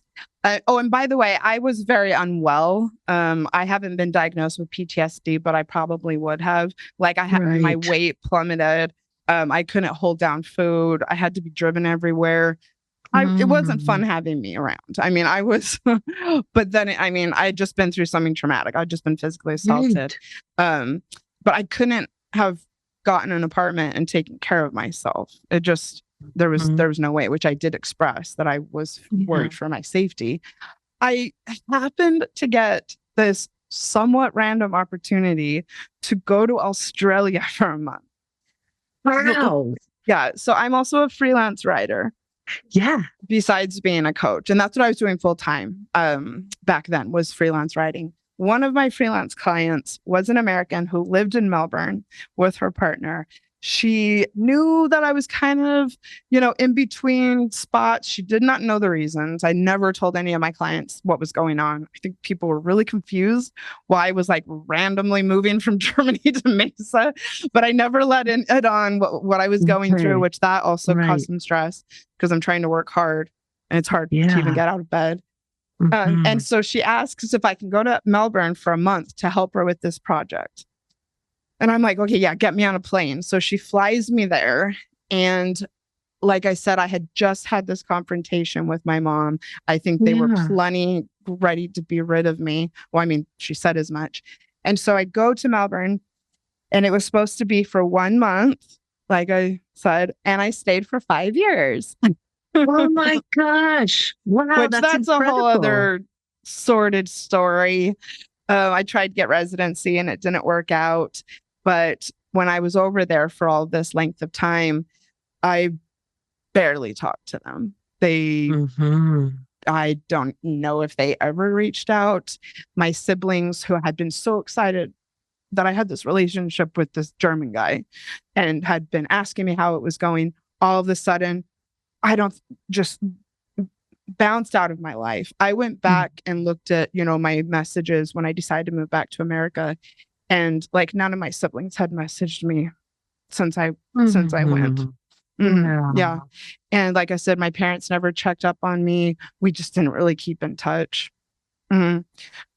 and by the way, I was very unwell. I haven't been diagnosed with PTSD, but I probably would have. My weight plummeted. I couldn't hold down food. I had to be driven everywhere. It wasn't fun having me around. I was, but then, I'd just been through something traumatic. I'd just been physically assaulted. But I couldn't have gotten an apartment and taken care of myself. It just, there was no way, which I did express that I was worried for my safety. I happened to get this somewhat random opportunity to go to Australia for a month. Wow. Yeah. So I'm also a freelance writer. Yeah. Besides being a coach. And that's what I was doing full time back then, was freelance writing. One of my freelance clients was an American who lived in Melbourne with her partner. She knew that I was kind of, in between spots. She did not know the reasons. I never told any of my clients what was going on. I think people were really confused why I was like randomly moving from Germany to Mesa, but I never let it on what I was going through, which that also caused some stress because I'm trying to work hard and it's hard to even get out of bed. And so she asks if I can go to Melbourne for a month to help her with this project. And I'm like, okay, yeah, get me on a plane. So she flies me there. And like I said, I had just had this confrontation with my mom. I think they were plenty ready to be rid of me. Well, I mean, she said as much. And so I go to Melbourne and it was supposed to be for 1 month, like I said, and I stayed for 5 years. Oh my gosh. Wow. That's incredible. A whole other sordid story. I tried to get residency and it didn't work out. But when I was over there for all this length of time, I barely talked to them. I don't know if they ever reached out. My siblings, who had been so excited that I had this relationship with this German guy and had been asking me how it was going, all of a sudden, just bounced out of my life. I went back and looked at, my messages when I decided to move back to America. And like none of my siblings had messaged me since I went. Yeah. And like I said, my parents never checked up on me. We just didn't really keep in touch. And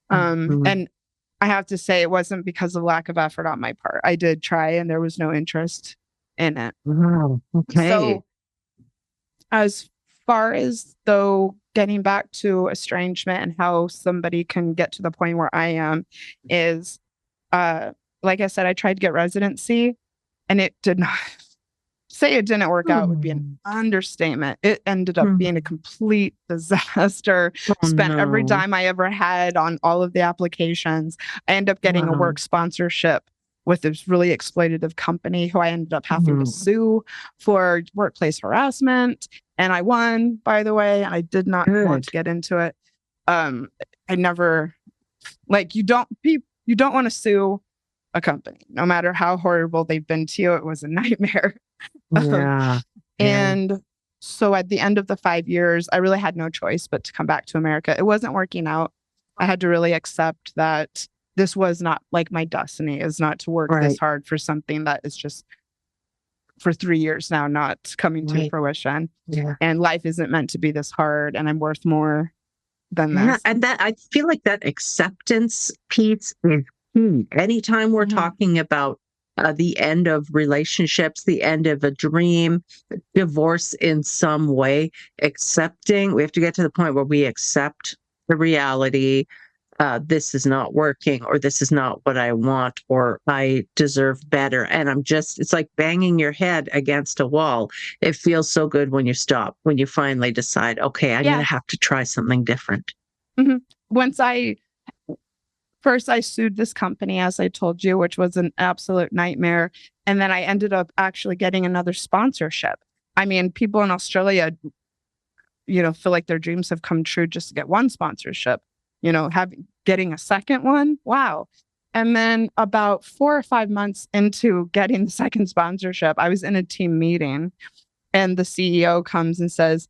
I have to say, it wasn't because of lack of effort on my part. I did try and there was no interest in it. Okay. So as far as though getting back to estrangement and how somebody can get to the point where I am is, like I said, I tried to get residency and it did not. Say it didn't work out would be an understatement. It ended up being a complete disaster. Spent every dime I ever had on all of the applications. I ended up getting a work sponsorship with this really exploitative company who I ended up having to sue for workplace harassment. And I won, by the way. I did not want to get into it. I never, you don't want to sue a company, no matter how horrible they've been to you. It was a nightmare. And so at the end of the 5 years, I really had no choice but to come back to America. It wasn't working out. I had to really accept that this was not like my destiny, is not to work this hard for something that is just for 3 years now, not coming to fruition. And life isn't meant to be this hard, and I'm worth more than this. And that, I feel like that acceptance piece is key. Anytime we're talking about the end of relationships, the end of a dream, divorce in some way, we have to get to the point where we accept the reality. This is not working, or this is not what I want, or I deserve better. And it's like banging your head against a wall. It feels so good when you stop, when you finally decide, okay, I'm going to have to try something different. First, I sued this company, as I told you, which was an absolute nightmare. And then I ended up actually getting another sponsorship. I mean, people in Australia, feel like their dreams have come true just to get one sponsorship. Getting a second one. Wow. And then about 4 or 5 months into getting the second sponsorship, I was in a team meeting and the CEO comes and says,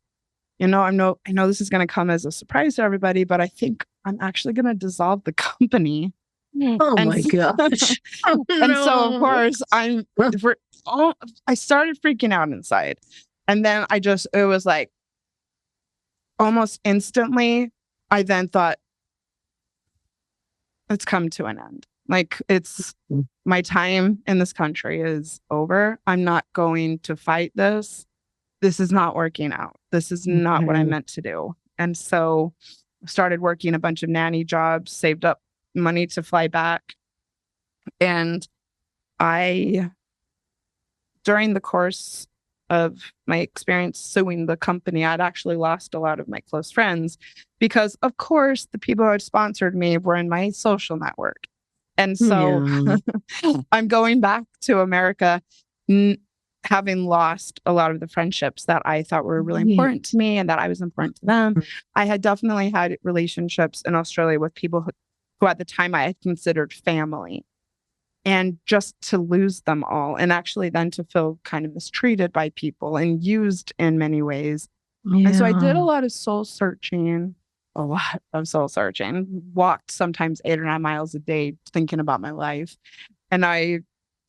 I know this is going to come as a surprise to everybody, but I think I'm actually going to dissolve the company. Oh my gosh. And so of course I started freaking out inside. And then it was like almost instantly, I then thought, it's come to an end. Like, it's my time in this country is over. I'm not going to fight this. This is not working out. This is not what I meant to do. And so I started working a bunch of nanny jobs, saved up money to fly back. And during the course of my experience suing the company, I'd actually lost a lot of my close friends because, of course, the people who had sponsored me were in my social network. And so I'm going back to America having lost a lot of the friendships that I thought were really important to me and that I was important to them. I had definitely had relationships in Australia with people who at the time I had considered family. and just to lose them all, and actually then to feel kind of mistreated by people and used in many ways. And so I did a lot of soul searching, walked sometimes 8 or 9 miles a day thinking about my life. And I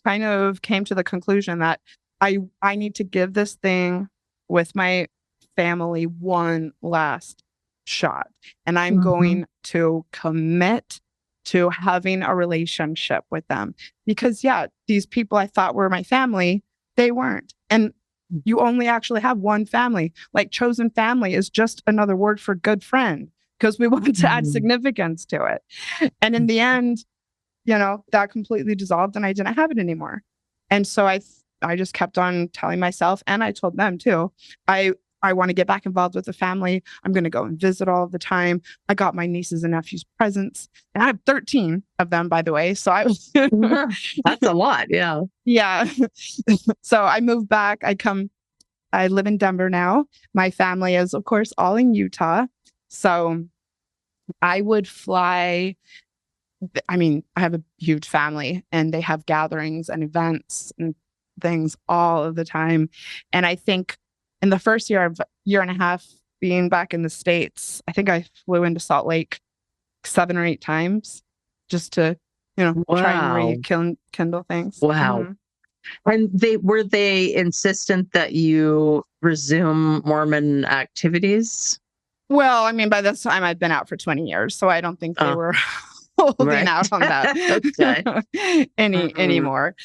kind of came to the conclusion that I need to give this thing with my family one last shot. And I'm going to commit to having a relationship with them. Because, these people I thought were my family, they weren't. And you only actually have one family. Like, chosen family is just another word for good friend, because we want to add significance to it. And in the end, that completely dissolved and I didn't have it anymore. And so I just kept on telling myself, and I told them too, I want to get back involved with the family. I'm going to go and visit all the time. I got my nieces and nephews presents, and I have 13 of them, by the way. So I was that's a lot. Yeah. Yeah. So I moved back. I live in Denver now. My family is, of course, all in Utah. So I would fly. I mean, I have a huge family, and they have gatherings and events and things all of the time. And I think in the first year and a half being back in the States, I think I flew into Salt Lake 7 or 8 times just to, try and rekindle things. Wow. And were they insistent that you resume Mormon activities? Well, I mean, by this time I'd been out for 20 years, so I don't think they were holding out on that anymore.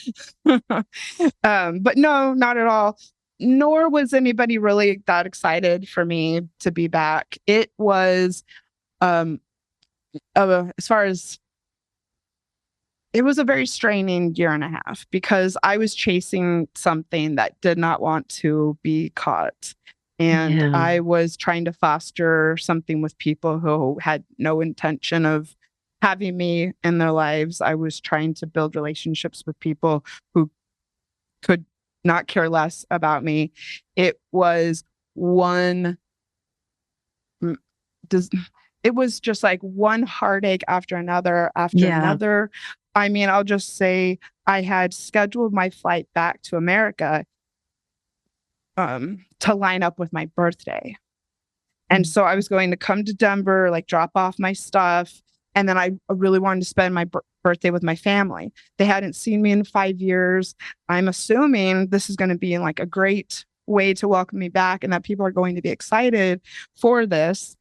But no, not at all. Nor was anybody really that excited for me to be back. It was, as far as, it was a very straining year and a half, because I was chasing something that did not want to be caught. And I was trying to foster something with people who had no intention of having me in their lives. I was trying to build relationships with people who could not care less about me. It was just like one heartache after another another. I mean, I'll just say I had scheduled my flight back to America to line up with my birthday. And so I was going to come to Denver, like drop off my stuff. And then I really wanted to spend my birthday with my family. They hadn't seen me in 5 years. I'm assuming this is going to be like a great way to welcome me back, and that people are going to be excited for this.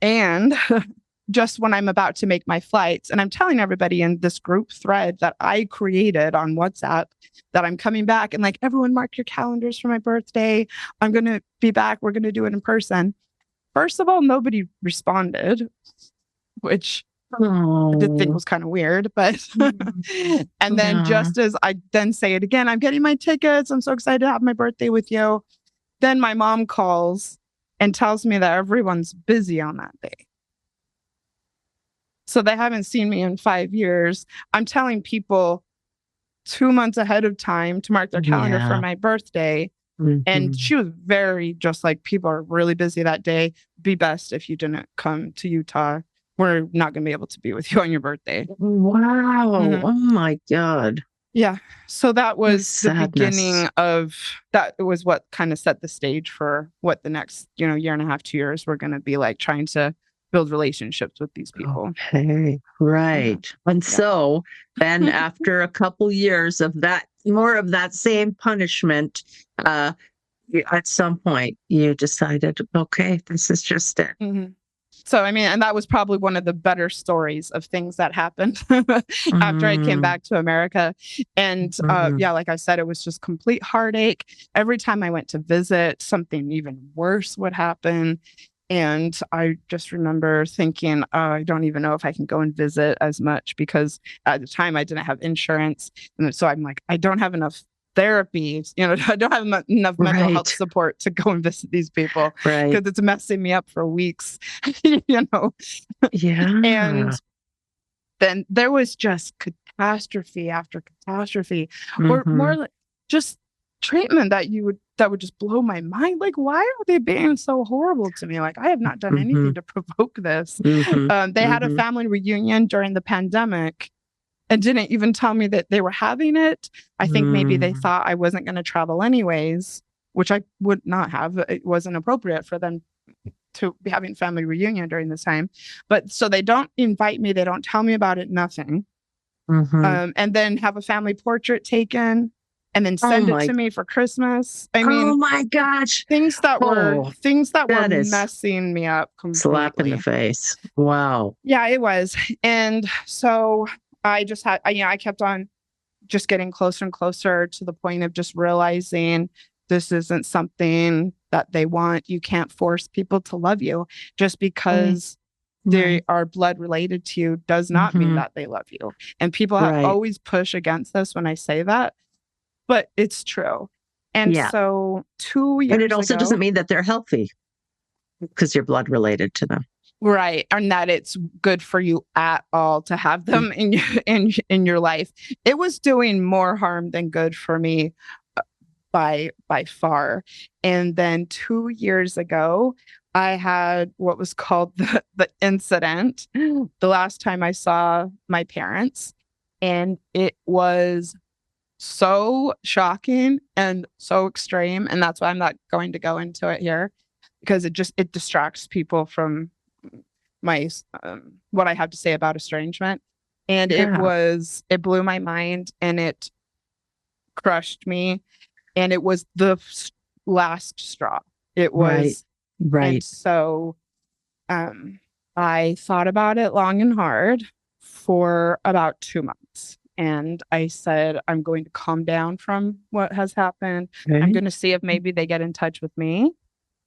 And just when I'm about to make my flights, and I'm telling everybody in this group thread that I created on WhatsApp that I'm coming back, and like, everyone mark your calendars for my birthday. I'm going to be back. We're going to do it in person. First of all, nobody responded, which I did think was kind of weird, but and then just as I then say it again, I'm getting my tickets. I'm so excited to have my birthday with you. Then my mom calls and tells me that everyone's busy on that day. So they haven't seen me in 5 years. I'm telling people 2 months ahead of time to mark their calendar for my birthday. And she was very just like, people are really busy that day. Be best if you didn't come to Utah. We're not going to be able to be with you on your birthday. Wow. Oh my God. Yeah. So that was the beginning of that. It was what kind of set the stage for what the next, year and a half, 2 years were going to be like, trying to build relationships with these people. Okay. Right. Yeah. And so then after a couple years of that, more of that same punishment, at some point you decided, okay, this is just it. So, I mean, and that was probably one of the better stories of things that happened after I came back to America. And like I said, it was just complete heartache. Every time I went to visit, something even worse would happen. And I just remember thinking, I don't even know if I can go and visit as much, because at the time I didn't have insurance. And so I'm like, I don't have enough therapy, I don't have enough mental health support to go and visit these people, because it's messing me up for weeks, Yeah. And then there was just catastrophe after catastrophe, or more like just treatment that would just blow my mind. Like, why are they being so horrible to me? Like, I have not done anything to provoke this. They had a family reunion during the pandemic, and didn't even tell me that they were having it. I think maybe they thought I wasn't going to travel anyways, which I would not have. It wasn't appropriate for them to be having family reunion during this time. But so they don't invite me. They don't tell me about it, nothing. And then have a family portrait taken and then send it to me for Christmas. I mean, oh my gosh. things that were messing me up completely. Slap in the face. Wow. Yeah, it was. And so I just had, I kept on just getting closer and closer to the point of just realizing this isn't something that they want. You can't force people to love you just because they are blood related to you does not mean that they love you. And people have always pushed against this when I say that, but it's true. And so 2 years ago. And it also doesn't mean that they're healthy because you're blood related to them. Right. And that it's good for you at all to have them in your life. It was doing more harm than good for me by far. And then 2 years ago, I had what was called the incident the last time I saw my parents. And it was so shocking and so extreme. And that's why I'm not going to go into it here, because it distracts people from my what I have to say about estrangement. And it blew my mind and it crushed me. And it was the last straw. It was right. And so I thought about it long and hard for about 2 months. And I said, I'm going to calm down from what has happened. Okay. I'm going to see if maybe they get in touch with me,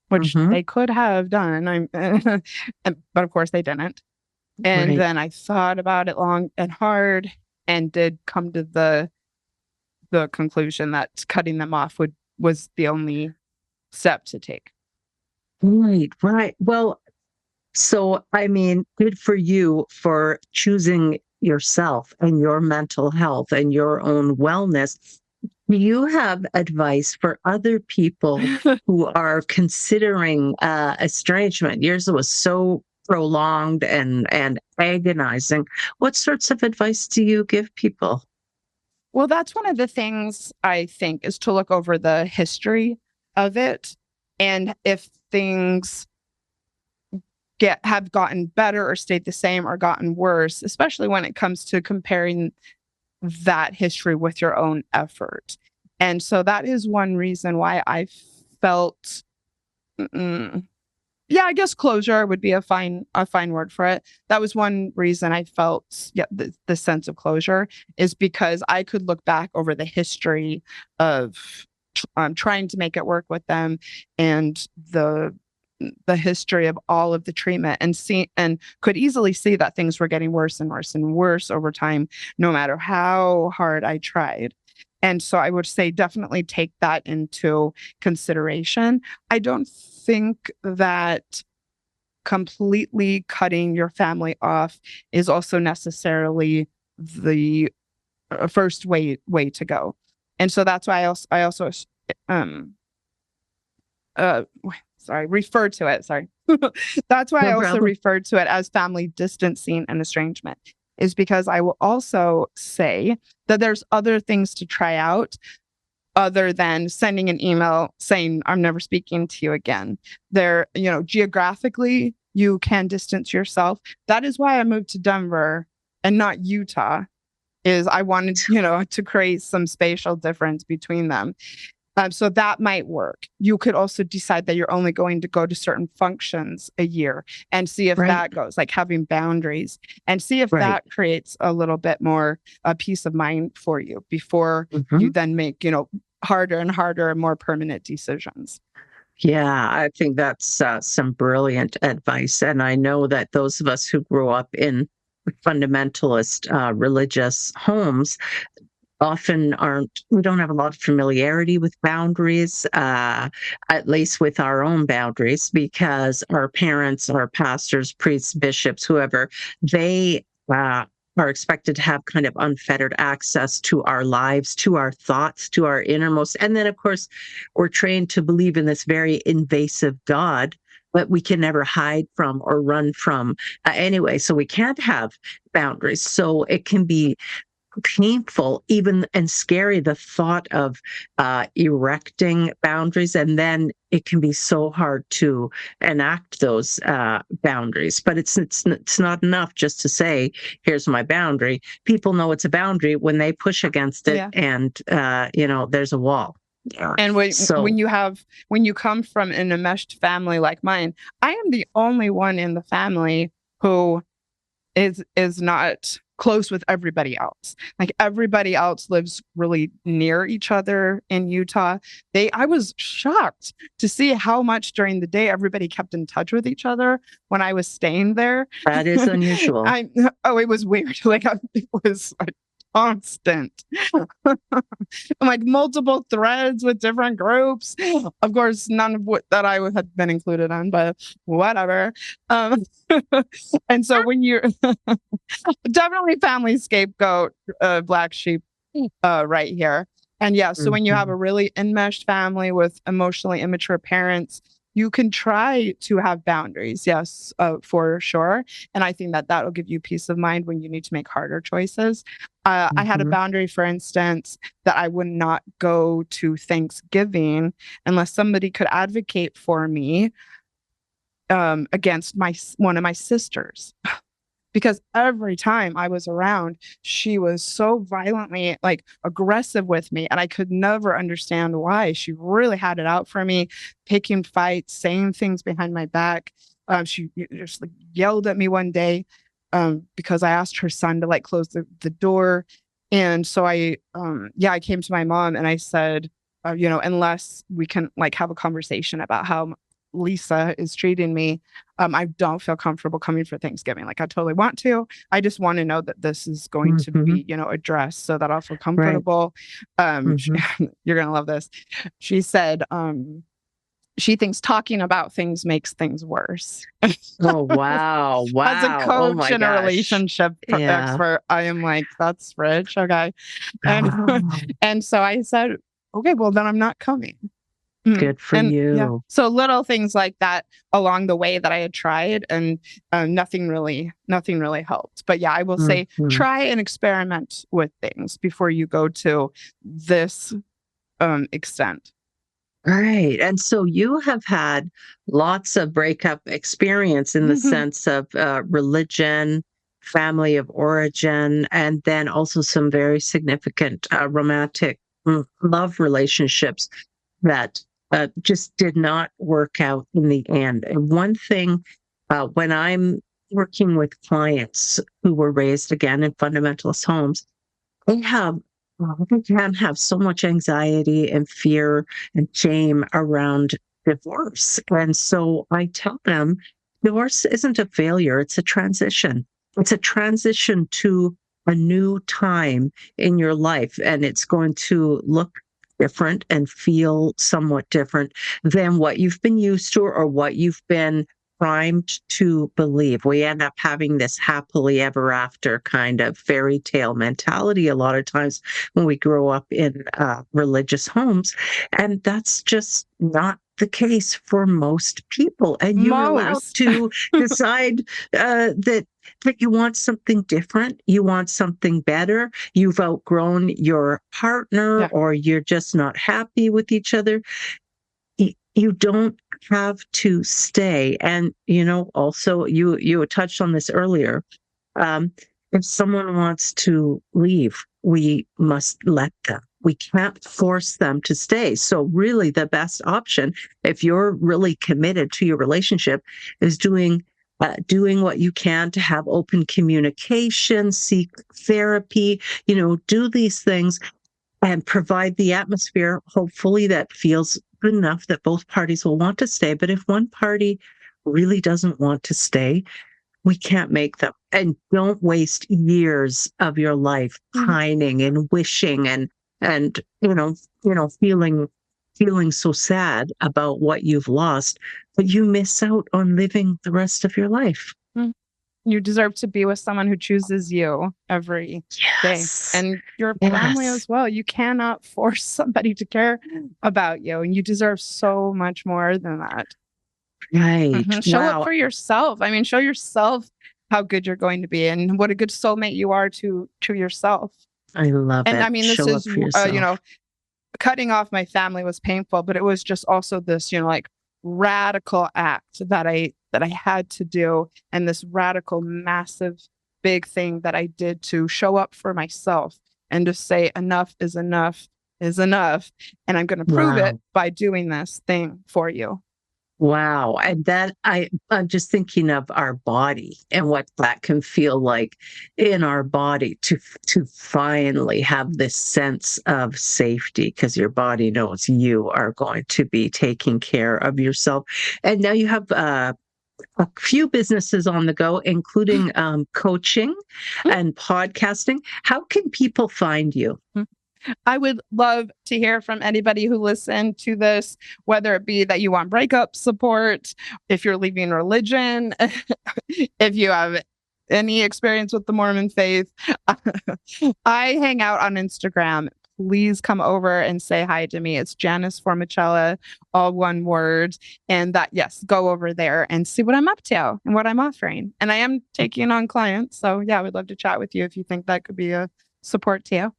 which they could have done. But of course they didn't. And then I thought about it long and hard and did come to the conclusion that cutting them off was the only step to take. Right. Well, so, I mean, good for you for choosing yourself and your mental health and your own wellness. Do you have advice for other people who are considering estrangement? Yours was so prolonged and agonizing. What sorts of advice do you give people? Well, that's one of the things I think is to look over the history of it. And if things have gotten better or stayed the same or gotten worse, especially when it comes to comparing that history with your own effort. And so that is one reason why I felt, I guess closure would be a fine word for it. That was one reason I felt the sense of closure, is because I could look back over the history of trying to make it work with them and the history of all of the treatment and could easily see that things were getting worse and worse and worse over time, no matter how hard I tried. And so I would say definitely take that into consideration. I don't think that completely cutting your family off is also necessarily the first way to go. And so that's why I also refer to it. Sorry. That's why I also refer to it as family distancing and estrangement, is because I will also say that there's other things to try out other than sending an email saying, I'm never speaking to you again. There, geographically, you can distance yourself. That is why I moved to Denver and not Utah, is I wanted, to create some spatial difference between them. So that might work. You could also decide that you're only going to go to certain functions a year and see if that goes, like having boundaries, and see if that creates a little bit more peace of mind for you before you then make, harder and harder and more permanent decisions. Yeah, I think that's some brilliant advice. And I know that those of us who grew up in fundamentalist religious homes often we don't have a lot of familiarity with boundaries, at least with our own boundaries, because our parents, our pastors, priests, bishops, whoever, they are expected to have kind of unfettered access to our lives, to our thoughts, to our innermost. And then, of course, we're trained to believe in this very invasive God but we can never hide from or run from anyway. So we can't have boundaries. So it can be painful, even and scary, the thought of erecting boundaries, and then it can be so hard to enact those boundaries. But it's not enough just to say, "Here's my boundary." People know it's a boundary when they push against it, Yeah. and there's a wall. And when you come from an enmeshed family like mine, I am the only one in the family who is not close with everybody else. Like everybody else lives really near each other in Utah. I was shocked to see how much during the day everybody kept in touch with each other when I was staying there. That is unusual. It was weird. It was constant. Like multiple threads with different groups. Of course, none of that I had been included on, but whatever. And so when you're definitely family scapegoat, black sheep, right here. And yeah, so when you have a really enmeshed family with emotionally immature parents, you can try to have boundaries, yes, for sure. And I think that will give you peace of mind when you need to make harder choices. I had a boundary, for instance, that I would not go to Thanksgiving unless somebody could advocate for me against one of my sisters. Because every time I was around, she was so violently aggressive with me, and I could never understand why. She really had it out for me, picking fights, saying things behind my back. She just yelled at me one day because I asked her son to close the door, and so I came to my mom and I said, unless we can have a conversation about how Lisa is treating me, I don't feel comfortable coming for Thanksgiving. I totally want to. I just want to know that this is going to be, addressed so that I'll feel comfortable. Right. You're going to love this. She said, she thinks talking about things makes things worse. Oh, wow. Wow. As a coach and a relationship expert, I am that's rich. Okay. And so I said, okay, well, then I'm not coming. Good for you. Yeah. So little things like that along the way that I had tried, and nothing really helped. But yeah, I will say try and experiment with things before you go to this extent. Right. And so you have had lots of breakup experience in the sense of religion, family of origin, and then also some very significant romantic love relationships that just did not work out in the end. And one thing, when I'm working with clients who were raised again in fundamentalist homes, they can have so much anxiety and fear and shame around divorce. And so I tell them, divorce isn't a failure, it's a transition. It's a transition to a new time in your life, and it's going to look different and feel somewhat different than what you've been used to or what you've been primed to believe. We end up having this happily ever after kind of fairy tale mentality a lot of times when we grow up in religious homes. And that's just not the case for most people. And you're allowed to decide that you want something different, you want something better, you've outgrown your partner, or you're just not happy with each other. You don't have to stay. And, also you touched on this earlier. If someone wants to leave, we must let them. We can't force them to stay. So really the best option, if you're really committed to your relationship, is doing what you can to have open communication, seek therapy, do these things and provide the atmosphere, hopefully, that feels good enough that both parties will want to stay. But if one party really doesn't want to stay, we can't make them. And don't waste years of your life pining and wishing and feeling so sad about what you've lost, but you miss out on living the rest of your life. You deserve to be with someone who chooses you every day, and your family as well. You cannot force somebody to care about you, and you deserve so much more than that. Right. Show up Wow. for yourself. I mean, show yourself how good you're going to be and what a good soulmate you are to yourself. I love And it. I mean, this Show up is, for yourself. cutting off my family was painful, but it was just also this, like radical act that I had to do, and this radical, massive, big thing that I did to show up for myself and just say enough is enough, and I'm going to prove it Wow. by doing this thing for you. Wow. And I'm just thinking of our body and what that can feel like in our body to finally have this sense of safety, because your body knows you are going to be taking care of yourself. And now you have a few businesses on the go, including coaching and podcasting. How can people find you? I would love to hear from anybody who listened to this, whether it be that you want breakup support, if you're leaving religion, if you have any experience with the Mormon faith. I hang out on Instagram. Please come over and say hi to me. It's Janice Formichella, all one word. And that, yes, go over there and see what I'm up to and what I'm offering. And I am taking on clients. So yeah, I would love to chat with you if you think that could be a support to you.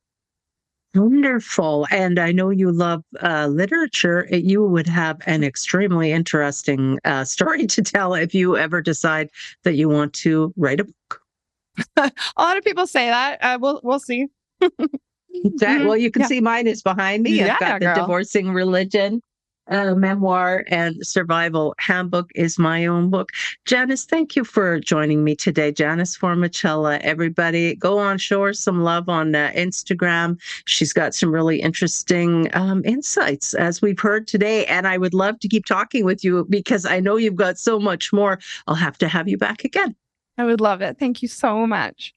Wonderful. And I know you love literature. You would have an extremely interesting story to tell if you ever decide that you want to write a book. A lot of people say that. We'll see. Well, you can see mine is behind me. I've got the girl. Divorcing Religion memoir, and Survival Handbook is my own book. Janice, thank you for joining me today. Janice Formichella, everybody, go on, show her some love on Instagram. She's got some really interesting insights, as we've heard today. And I would love to keep talking with you because I know you've got so much more. I'll have to have you back again. I would love it. Thank you so much.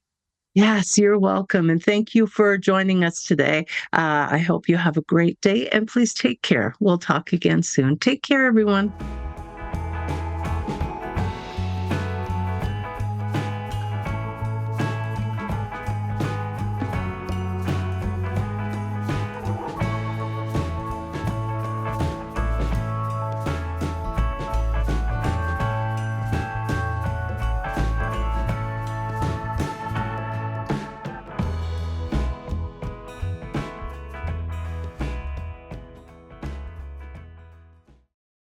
Yes, you're welcome. And thank you for joining us today. I hope you have a great day, and please take care. We'll talk again soon. Take care, everyone.